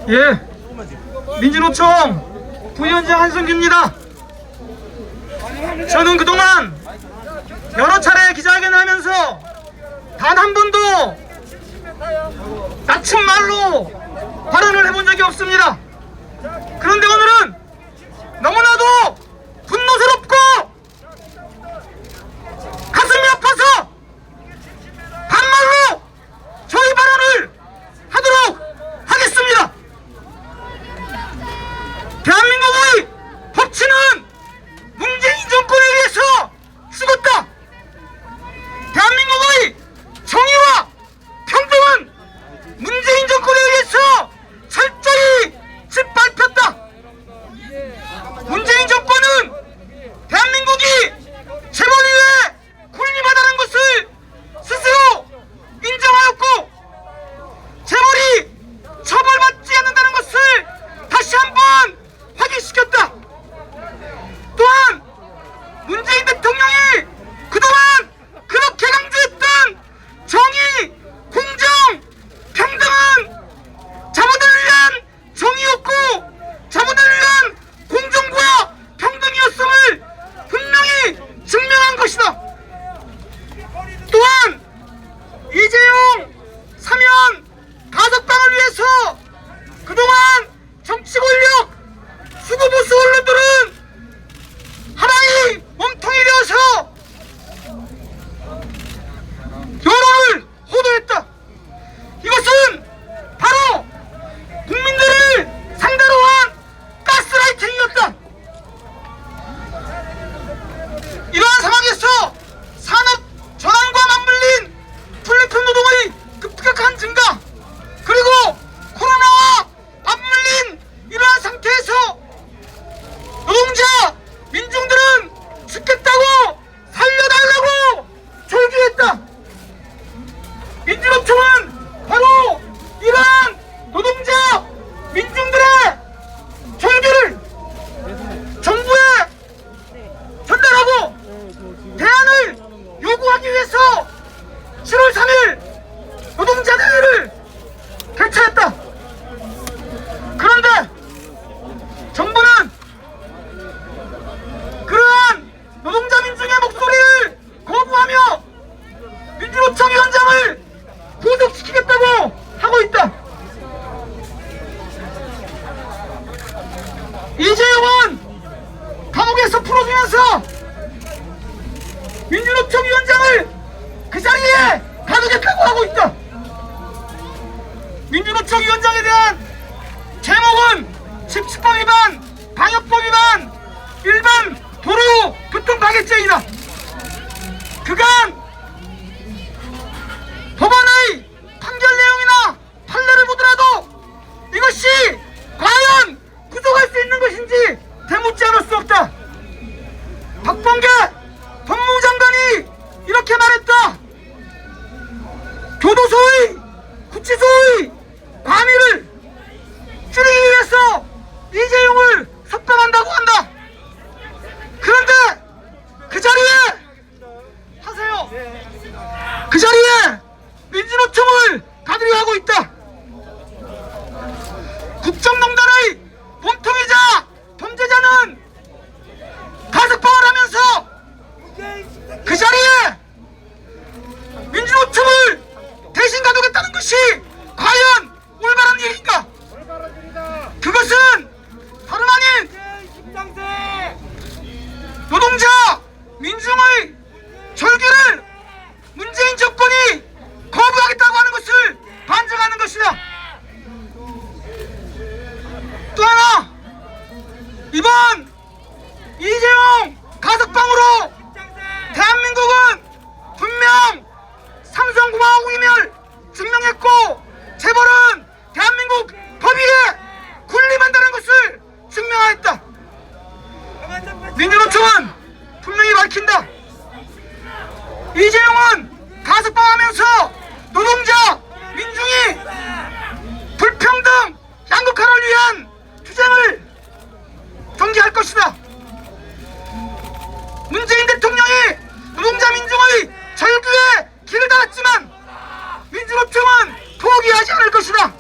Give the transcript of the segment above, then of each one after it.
예, 민주노총 부위원장 한성규입니다. 저는 그동안 여러 차례 기자회견을 하면서 단 한 번도 낯은 말로 발언을 해본 적이 없습니다. 그런데 오늘은 너무나도 분노스럽고 가슴이 아파서 반말로 저희 발언을 하도록 하겠습니다. 대한민국의 법치는 문재인 정권에 의해서 죽었다. 대한민국의 정의와 평등은 문재인 정권에 의해서 철저히 짓밟혔다. 문재인 정권은 대한민국이 재벌 위에 군림하다는 것을 스스로 인정하였고, 재벌이 처벌받지 않는다는 것을 다시 한번 확인시켰다. 또한 문재인 대통령이 그동안 그렇게 강조했던 정의, 공정, 평등은 자본을 위한 정의였고 자본을 위한 공정과 평등이었음을 분명히 증명한 것이다. 또한 이재용 사면 가석방을 위해서 그동안 정치 권력 수구보수 언론들은 하나의 몸통이 되어서 여론을 호도했다. 이것은 바로 국민들을 상대로 한 가스라이팅이었다. 이러한 상황에서 산업 전환과 맞물린 플랫폼 노동의 급격한 증가, 그리고 코로나와 맞물린 이러한 상태에서 노동자, 민중들은 죽겠다고 살려달라고 절규했다. 민주노총은 바로 이러한 노동자, 민중들의 절규를 정부에 전달하고 대안을 요구하기 위해서 7월 3일 노동자대회를 개최했다. 그런데 정부는 그러한 노동자 민중의 목소리를 거부하며 민주노총 위원장을 구속시키겠다고 하고 있다. 이재용은 감옥에서 풀어주면서 민주노총 위원장을 그 자리에 가두겠다고 하고 있다. 민주노총 위원장에 대한 제목은 집시법 위반, 방역법 위반, 일반 도로 교통파괴죄이다. 그간 법원의 판결 내용이나 판례를 보더라도 이것이 과연 구속할 수 있는 것인지 되묻지 않을 수 없다. 박범계 법무부 장관이 이렇게 말했다. 교도소의, 구치소의 과밀을 줄이기 위해서 이재용을 석방한다고 한다. 그런데 그 자리에 하세요. 그 자리에 민주노총을 가두려 하고 있다. 국정농단의 몸통이자 범죄자는 가석방을 하면서 그 자리에 민주노총을 대신 가두겠다는 것이 과연 올바른 일인가? 그것은 다름 아닌 노동자, 민중의 절규를 문재인 정권이 거부하겠다고 하는 것을 반증하는 것이다. 또 하나, 이번 이재용 가석방으로 대한민국은 분명 삼성공화국임을 증명했고, 재벌은 대한민국 법 위에 군림한다는 것을 증명하였다. 민주노총은 분명히 밝힌다. 이재용은 가석방하면서 노동자, 민중이 불평등, 양극화를 위한 투쟁을 전개할 것이다. 문재인 대통령이 노동자 민중의 절규에 길을 닫았지만 민주노총은 포기하지 않을 것이다.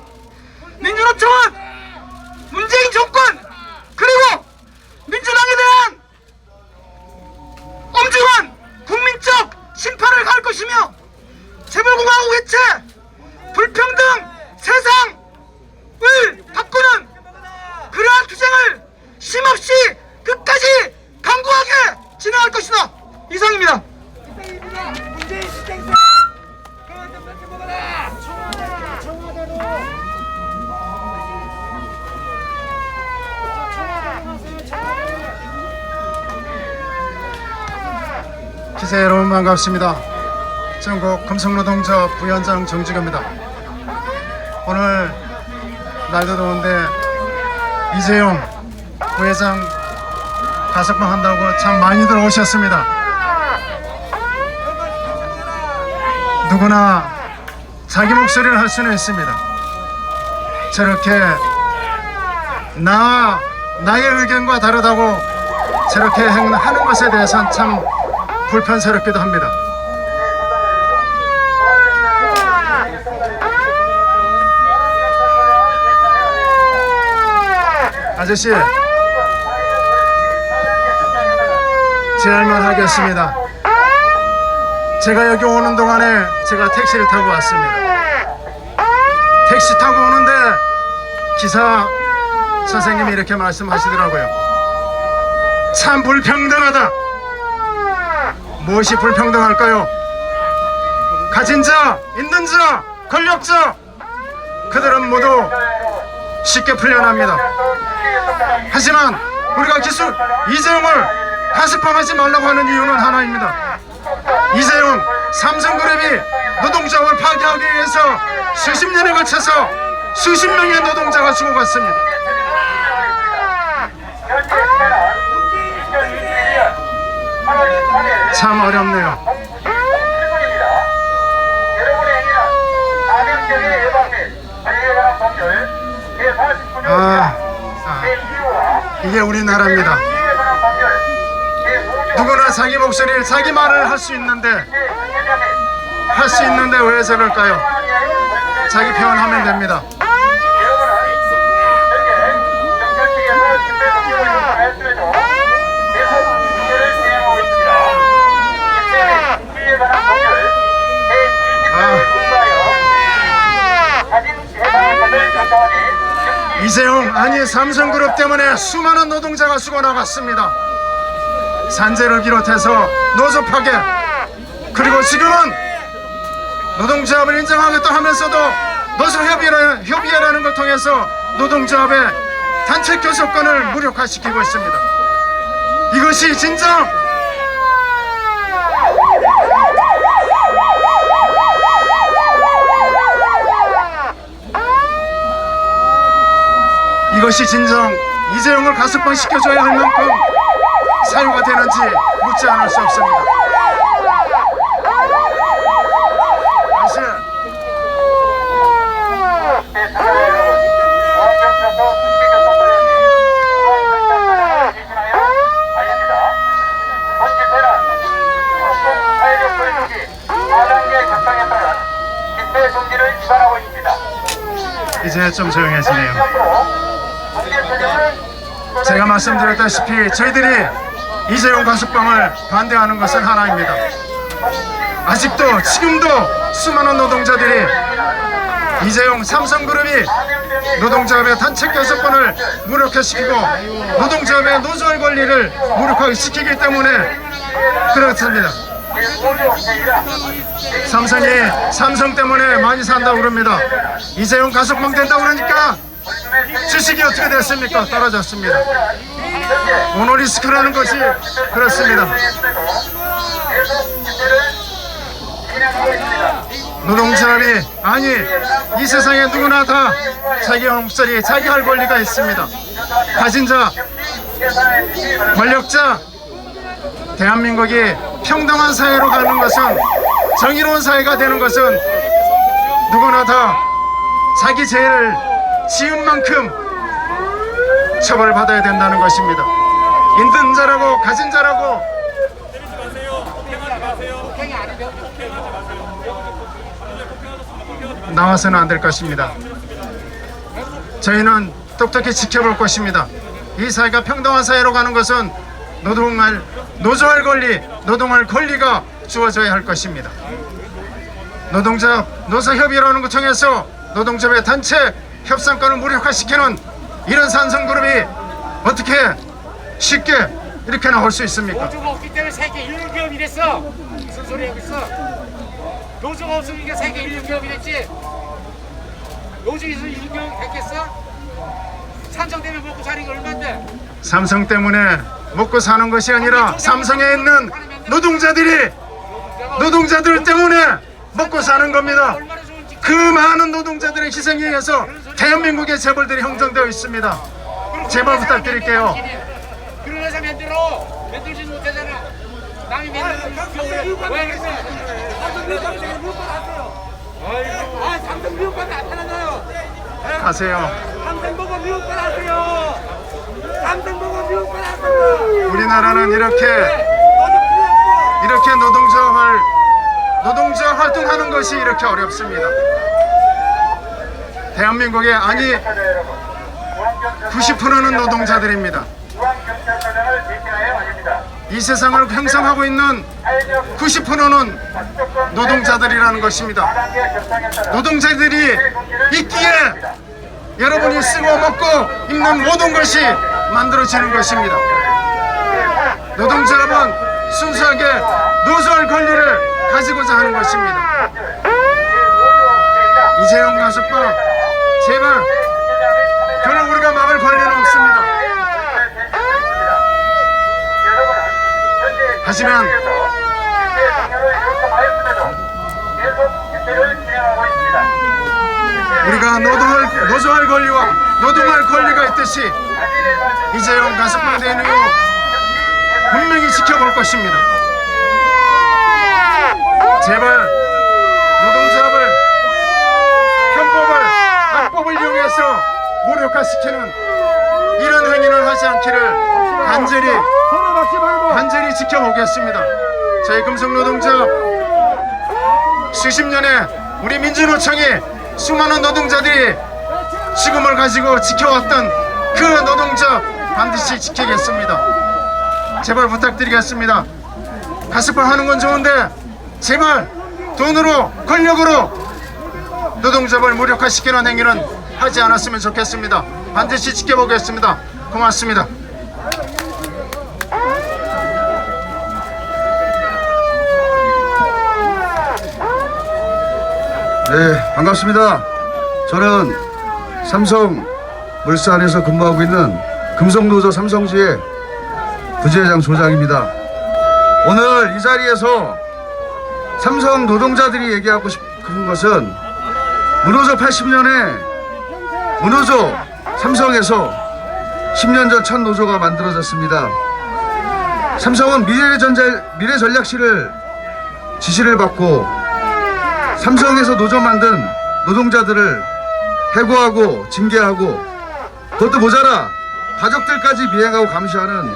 민주노총은 기자 여러분 반갑습니다. 전국 금속노동자 부위원장 정지규입니다. 오늘 날도 더운데 이재용 부회장 가석방 한다고 참 많이들 오셨습니다. 누구나 자기 목소리를 할 수는 있습니다. 저렇게 나의 의견과 다르다고 저렇게 하는 것에 대해서는 참 불편스럽기도 합니다. 아저씨, 제 할 말 하겠습니다. 제가 여기 오는 동안에 제가 택시를 타고 왔습니다. 택시 타고 오는데 기사 선생님이 이렇게 말씀하시더라고요. 참 불평등하다. 무엇이 불평등할까요? 가진 자, 있는 자, 권력자, 그들은 모두 쉽게 풀려납니다. 하지만 우리가 이재용을 가석방하지 말라고 하는 이유는 하나입니다. 이재용 삼성그룹이 노동조합을 파괴하기 위해서 수십 년에 걸쳐서 수십 명의 노동자가 죽어갔습니다. 참 어렵네요. 이게 우리나라입니다. 누구나 자기 목소리를, 자기 말을 할 수 있는데 왜 저럴까요? 자기 표현하면 됩니다. 이재용, 아니 삼성그룹 때문에 수많은 노동자가 죽어나갔습니다. 산재를 비롯해서 노조 파괴, 그리고 지금은 노동조합을 인정하겠다 하면서도 노조협의회라는 걸 통해서 노동조합의 단체 교섭권을 무력화시키고 있습니다. 이것이 진정 이재용을 가석방 시켜줘야 할 만큼 사유가 되는지 묻지 않을 수 없습니다. 이제 좀 조용해지네요. 제가 말씀드렸다시피 저희들이 이재용 가석방을 반대하는 것은 하나입니다. 아직도 지금도 수많은 노동자들이 이재용 삼성그룹이 노동조합의 단체 교섭권을 무력화시키고 노동조합의 노조의 권리를 무력화시키기 때문에 그렇습니다. 삼성 때문에 많이 산다고 그럽니다. 이재용 가석방 된다고 그러니까 주식이 어떻게 됐습니까? 떨어졌습니다. 모노리스크라는 것이 그렇습니다. 노동조합이, 아니 이 세상에 누구나 다 자기 목소리, 자기 할 권리가 있습니다. 가진 자, 권력자, 대한민국이 평등한 사회로 가는 것은, 정의로운 사회가 되는 것은 누구나 다 자기 죄를 지은 만큼 처벌받아야 된다는 것입니다. 있는 자라고 가진 자라고 나와서는 안 될 것입니다. 저희는 똑똑히 지켜볼 것입니다. 이 사회가 평등한 사회로 가는 것은 노조할 권리, 노동할 권리가 주어져야 할 것입니다. 노사협의라는 것 통해서 노동조합의 단체 협상권을 무력화시키는 이런 삼성그룹이 어떻게 쉽게 이렇게 나올 수 있습니까? 노조가 없기 때문에 세계 1등 기업이 됐어. 무슨 소리 하고 있어? 노조가 없으니까 세계 1등 기업이 됐지. 노조에서 1등 기업이 됐겠어? 삼성 때문에 먹고 사는 게 얼마인데? 삼성 때문에 먹고 사는 것이 아니라 삼성에 있는 노동자들이 노동자들 때문에 먹고 사는 겁니다. 얼마나 좋은지 그 많은 노동자들의 희생에 의해서 대한민국의 재벌들이 형성되어 있습니다. 제발 부탁드릴게요. 그런 회사 만들지 못하잖아. 남이 만들어 왜 그랬어? 아, 삼성 미국까지 나타나나요? 가세요. 삼성 보고 미국까지 하세요. 삼성 보고 미국까지 하세요. 우리나라는 이렇게 노동자 활동하는 것이 이렇게 어렵습니다. 대한민국의 아니 90%는 노동자들입니다. 이 세상을 형성하고 있는 90%는 노동자들이라는 것입니다. 노동자들이 있기에 여러분이 쓰고 먹고 입는 모든 것이 만들어지는 것입니다. 노동자업은 순수하게 노조할 권리를 가지고자 하는 것입니다. 이재용 가석방 제발 그걸 우리가 막을 권리는 없습니다. 하지만 우리가 노조할 권리와 노동할 권리가 있듯이 이재용 가석방 된 이후 분명히 지켜볼 것입니다. 제발 노동자업을 편법을 악법을 이용해서 무력화시키는 이런 행위는 하지 않기를 간절히 지켜보겠습니다. 저희 금속노동자업 수십 년에 우리 민주노총이 수많은 노동자들이 지금을 가지고 지켜왔던 그 노동자 반드시 지키겠습니다. 제발 부탁드리겠습니다. 가석방 하는 건 좋은데 제발 돈으로 권력으로 노동자를 무력화시키는 행위는 하지 않았으면 좋겠습니다. 반드시 지켜보겠습니다. 고맙습니다. 네, 반갑습니다. 저는 삼성물산에서 근무하고 있는 금속노조 삼성지회 부지회장 조장입니다. 오늘 이 자리에서 삼성 노동자들이 얘기하고 싶은 것은 문호조 80년에 문호조 삼성에서 10년 전 첫 노조가 만들어졌습니다. 삼성은 미래전략실을 지시를 받고 삼성에서 노조 만든 노동자들을 해고하고 징계하고 그것도 모자라 가족들까지 미행하고 감시하는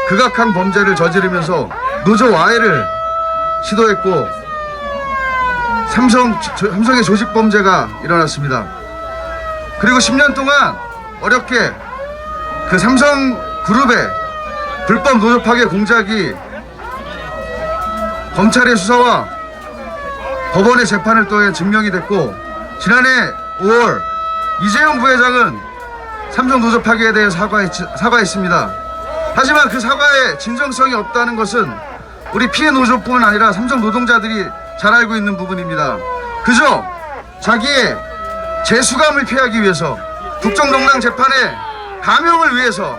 극악한 범죄를 저지르면서 노조 와해를 시도했고 삼성의 조직 범죄가 일어났습니다. 그리고 10년 동안 어렵게 그 삼성그룹의 불법 노조 파괴 공작이 검찰의 수사와 법원의 재판을 통해 증명이 됐고 지난해 5월 이재용 부회장은 삼성 노조 파괴에 대해 사과했습니다. 하지만 그 사과에 진정성이 없다는 것은 우리 피해 노조뿐만 아니라 삼성 노동자들이 잘 알고 있는 부분입니다. 그저 자기의 재수감을 피하기 위해서 국정농단 재판에 감형을 위해서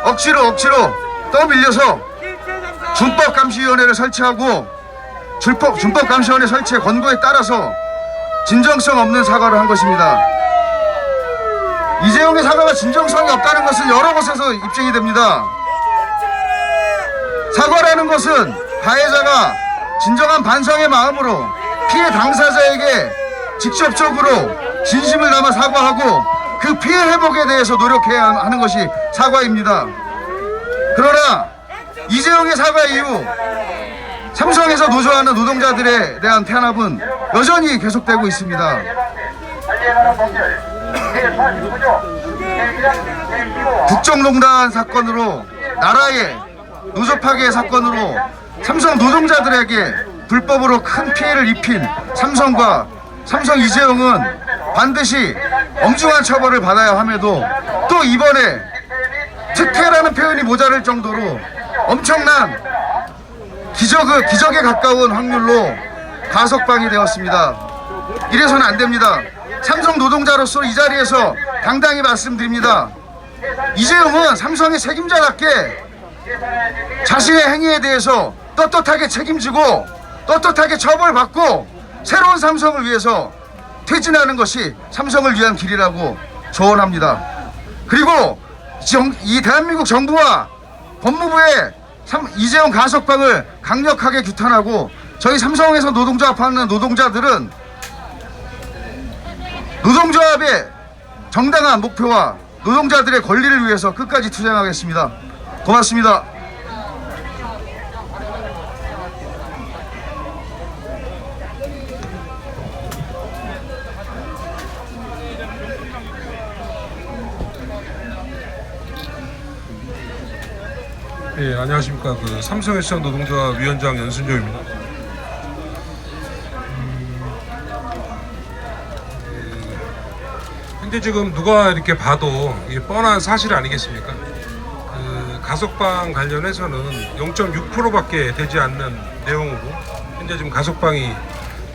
억지로 떠밀려서 준법감시위원회를 설치하고 준법감시위원회 설치의 권고에 따라서 진정성 없는 사과를 한 것입니다. 이재용의 사과가 진정성이 없다는 것은 여러 곳에서 입증이 됩니다. 사과라는 것은 가해자가 진정한 반성의 마음으로 피해 당사자에게 직접적으로 진심을 담아 사과하고 그 피해 회복에 대해서 노력해야 하는 것이 사과입니다. 그러나 이재용의 사과 이후 삼성에서 노조하는 노동자들에 대한 탄압은 여전히 계속되고 있습니다. 국정농단 사건으로 나라의 노조 파괴 사건으로 삼성 노동자들에게 불법으로 큰 피해를 입힌 삼성 이재용은 반드시 엄중한 처벌을 받아야 함에도 또 이번에 특혜라는 표현이 모자랄 정도로 엄청난 기적에 가까운 확률로 가석방이 되었습니다. 이래서는 안 됩니다. 삼성 노동자로서 이 자리에서 당당히 말씀드립니다. 이재용은 삼성의 책임자답게 자신의 행위에 대해서 떳떳하게 책임지고 떳떳하게 처벌받고 새로운 삼성을 위해서 퇴진하는 것이 삼성을 위한 길이라고 조언합니다. 그리고 이 대한민국 정부와 법무부의 이재용 가석방을 강력하게 규탄하고 저희 삼성에서 노동조합하는 노동자들은 노동조합의 정당한 목표와 노동자들의 권리를 위해서 끝까지 투쟁하겠습니다. 고맙습니다. 예, 안녕하십니까. 삼성에서 노동조합 위원장 연순조입니다. 현재 지금 누가 이렇게 봐도 이게 뻔한 사실 아니겠습니까? 가석방 관련해서는 0.6%밖에 되지 않는 내용으로 현재 지금 가석방이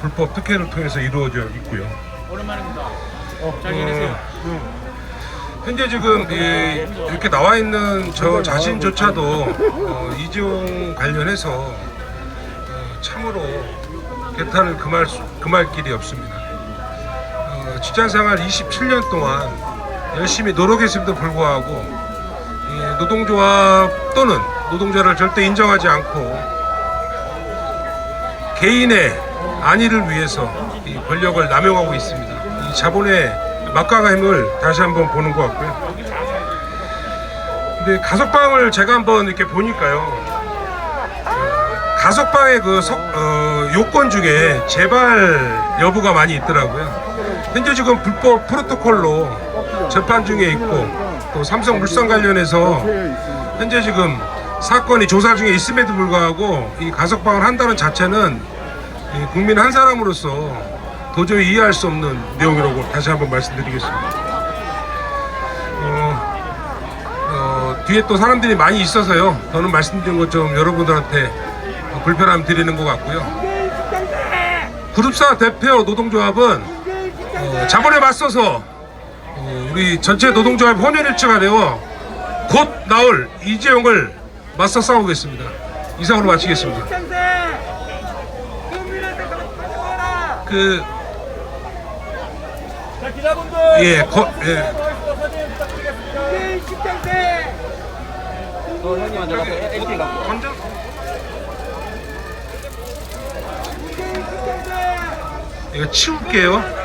불법 특혜를 통해서 이루어져 있고요. 오랜만입니다. 잘 지내세요. 현재 지금 이렇게 나와 있는 저 자신조차도 이재용 관련해서 참으로 개탄을 금할 길이 없습니다. 직장생활 27년 동안 열심히 노력했음에도 불구하고 노동조합 또는 노동자를 절대 인정하지 않고 개인의 안위를 위해서 이 권력을 남용하고 있습니다. 이 자본의 막강한 힘을 다시 한번 보는 것 같고요. 근데 가석방을 제가 한번 이렇게 보니까요, 가석방의 요건 중에 재발 여부가 많이 있더라고요. 현재 지금 불법 프로토콜로 재판 중에 있고, 또 삼성물산 관련해서 현재 지금 사건이 조사 중에 있음에도 불구하고 이 가석방을 한다는 자체는 국민 한 사람으로서 도저히 이해할 수 없는 내용이라고 다시 한번 말씀드리겠습니다. 뒤에 또 사람들이 많이 있어서요, 저는 말씀드린 것처럼 여러분들한테 불편함 드리는 것 같고요. 그룹사 대표 노동조합은 자본에 맞서서 우리 전체 노동조합 혼연일체가 되어 곧 나올 이재용을 맞서 싸우겠습니다. 이상으로 마치겠습니다. 자, 기자분들. 먼저 이거 치울게요.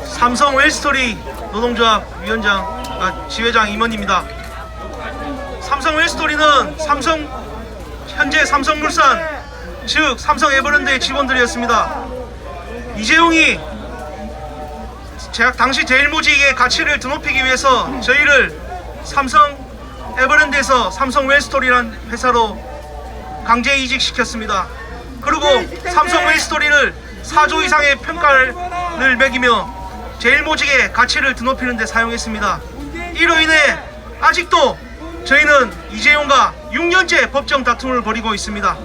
삼성 웰스토리 노동조합 지회장 임원입니다. 삼성 웰스토리는 현재 삼성물산 즉 삼성 에버랜드의 직원들이었습니다. 이재용이 당시 제일모직의 가치를 드높이기 위해서 저희를 삼성 에버랜드에서 삼성 웰스토리라는 회사로 강제 이직시켰습니다. 그리고 삼성 웰스토리를 4조 이상의 평가를 매기며 제일모직의 가치를 드높이는 데 사용했습니다. 이로 인해 아직도 저희는 이재용과 6년째 법정 다툼을 벌이고 있습니다.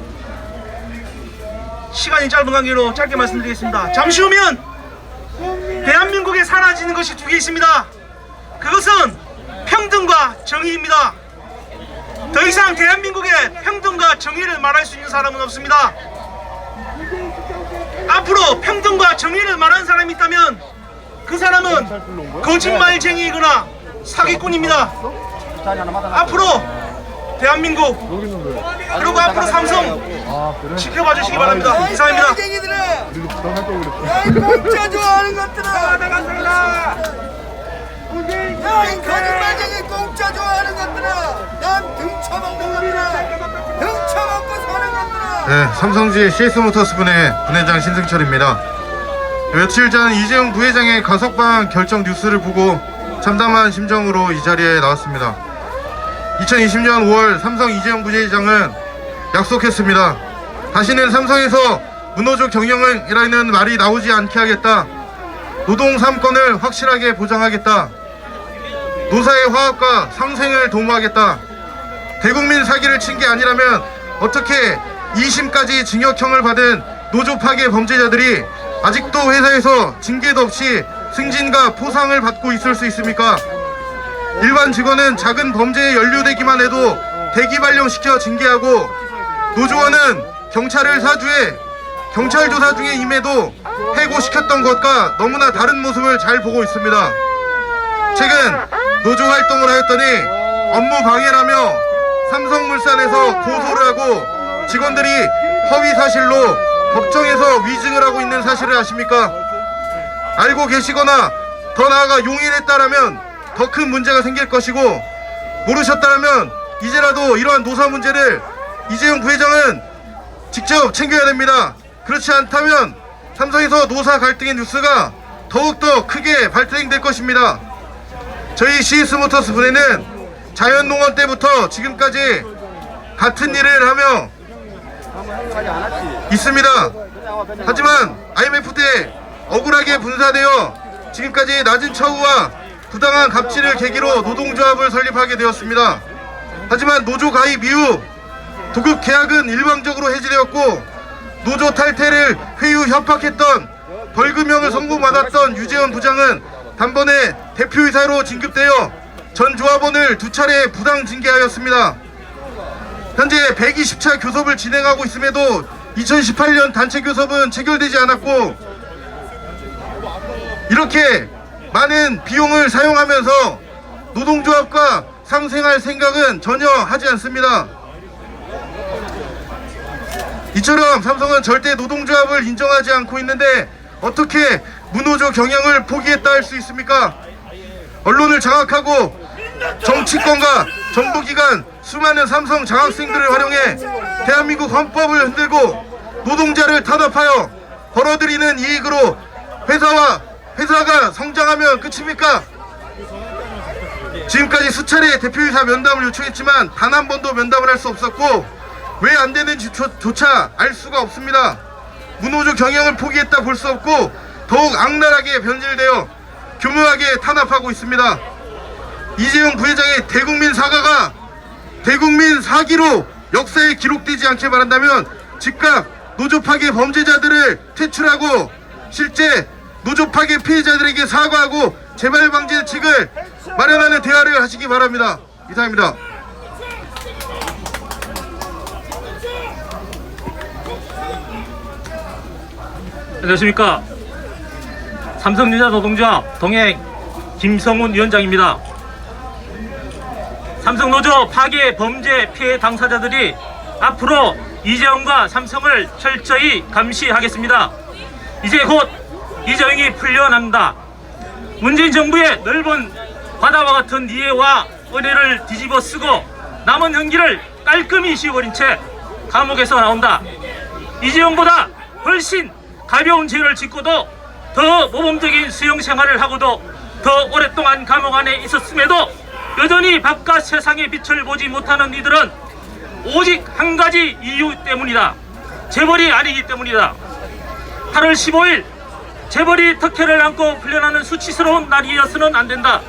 시간이 짧은 관계로 짧게 말씀드리겠습니다. 잠시 후면 대한민국에 사라지는 것이 두 개 있습니다. 그것은 평등과 정의입니다. 더 이상 대한민국에 평등과 정의를 말할 수 있는 사람은 없습니다. 앞으로 평등과 정의를 말하는 사람이 있다면 그 사람은 거짓말쟁이이거나 사기꾼입니다. 앞으로 대한민국 그리고 앞으로 삼성 지켜봐 주시기 바랍니다. 이상입니다. 야, 이 공짜 좋아하는 것들아, 나간다. 야, 이 거짓말쟁이 공짜 좋아하는 것들아, 난 등쳐먹는 것들아, 등쳐먹고 사는 것들아. 네, 삼성지 CS모터스 분회장 신승철입니다. 며칠 전 이재용 부회장의 가석방 결정 뉴스를 보고 참담한 심정으로 이 자리에 나왔습니다. 2020년 5월 삼성 이재용 부회장은 약속했습니다. 다시는 삼성에서 문호조 경영이라는 말이 나오지 않게 하겠다. 노동 3권을 확실하게 보장하겠다. 노사의 화합과 상생을 도모하겠다. 대국민 사기를 친 게 아니라면 어떻게 2심까지 징역형을 받은 노조 파괴 범죄자들이 아직도 회사에서 징계도 없이 승진과 포상을 받고 있을 수 있습니까? 일반 직원은 작은 범죄에 연루되기만 해도 대기 발령시켜 징계하고, 노조원은 경찰을 사주해 경찰 조사 중에 임해도 해고시켰던 것과 너무나 다른 모습을 잘 보고 있습니다. 최근 노조 활동을 하였더니 업무 방해라며 삼성물산에서 고소를 하고 직원들이 허위 사실로 법정에서 위증을 하고 있는 사실을 아십니까? 알고 계시거나 더 나아가 용인했다라면 더 큰 문제가 생길 것이고, 모르셨다라면 이제라도 이러한 노사 문제를 이재용 부회장은 직접 챙겨야 됩니다. 그렇지 않다면 삼성에서 노사 갈등의 뉴스가 더욱더 크게 발생될 것입니다. 저희 CS모터스 분해는 자연농원 때부터 지금까지 같은 일을 하며 있습니다. 하지만 IMF 때 억울하게 분사되어 지금까지 낮은 처우와 부당한 갑질을 계기로 노동조합을 설립하게 되었습니다. 하지만 노조 가입 이후 도급 계약은 일방적으로 해지되었고, 노조 탈퇴를 회유 협박했던 벌금형을 선고받았던 유재원 부장은 단번에 대표이사로 진급되어 전 조합원을 2차례 부당 징계하였습니다. 현재 120차 교섭을 진행하고 있음에도 2018년 단체 교섭은 체결되지 않았고, 이렇게 많은 비용을 사용하면서 노동조합과 상생할 생각은 전혀 하지 않습니다. 이처럼 삼성은 절대 노동조합을 인정하지 않고 있는데 어떻게 무노조 경영을 포기했다 할 수 있습니까? 언론을 장악하고 정치권과 정보기관, 수많은 삼성 장학생들을 활용해 대한민국 헌법을 흔들고 노동자를 탄압하여 벌어들이는 이익으로 회사가 성장하면 끝입니까? 지금까지 수차례 대표이사 면담을 요청했지만 단 한 번도 면담을 할 수 없었고, 왜 안 되는지 조차 알 수가 없습니다. 무노조 경영을 포기했다 볼 수 없고 더욱 악랄하게 변질되어 교묘하게 탄압하고 있습니다. 이재용 부회장의 대국민 사과가 대국민 사기로 역사에 기록되지 않게 바란다면 즉각 노조 파괴 범죄자들을 퇴출하고 실제 노조 파괴 피해자들에게 사과하고 재발 방지 대책을 마련하는 대화를 하시기 바랍니다. 이상입니다. 안녕하십니까. 삼성전자 노동조합 동행 김성훈 위원장입니다. 삼성노조 파괴 범죄 피해 당사자들이 앞으로 이재용과 삼성을 철저히 감시하겠습니다. 이제 곧 이재용이 풀려납니다. 문재인 정부의 넓은 바다와 같은 이해와 은혜를 뒤집어 쓰고 남은 형기를 깔끔히 씌워버린 채 감옥에서 나온다. 이재용보다 훨씬 가벼운 죄를 짓고도 더 모범적인 수용 생활을 하고도 더 오랫동안 감옥 안에 있었음에도 여전히 바깥 세상의 빛을 보지 못하는 이들은 오직 한 가지 이유 때문이다. 재벌이 아니기 때문이다. 8월 15일 재벌이 특혜를 안고 풀려나는 수치스러운 날이어서는 안 된다.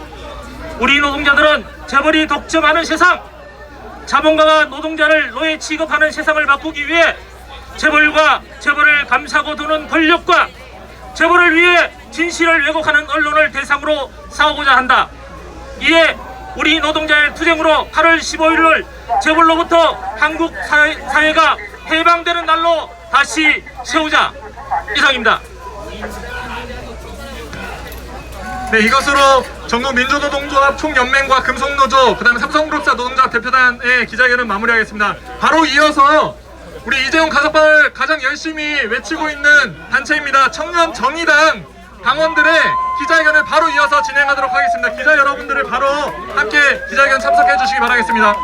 우리 노동자들은 재벌이 독점하는 세상, 자본가가 노동자를 노예 취급하는 세상을 바꾸기 위해 재벌과 재벌을 감싸고 도는 권력과 재벌을 위해 진실을 왜곡하는 언론을 대상으로 싸우고자 한다. 이에 우리 노동자의 투쟁으로 8월 15일을 재벌로부터 한국 사회가 해방되는 날로 다시 세우자. 이상입니다. 네, 이것으로 전국민주노동조합 총연맹과 금속노조, 그다음에 삼성그룹사 노동조합 대표단의 기자회견을 마무리하겠습니다. 바로 이어서 우리 이재용 가석방을 가장 열심히 외치고 있는 단체입니다. 청년 정의당 당원들의 기자회견을 바로 이어서 진행하도록 하겠습니다. 기자 여러분들을 바로 함께 기자회견 참석해 주시기 바라겠습니다.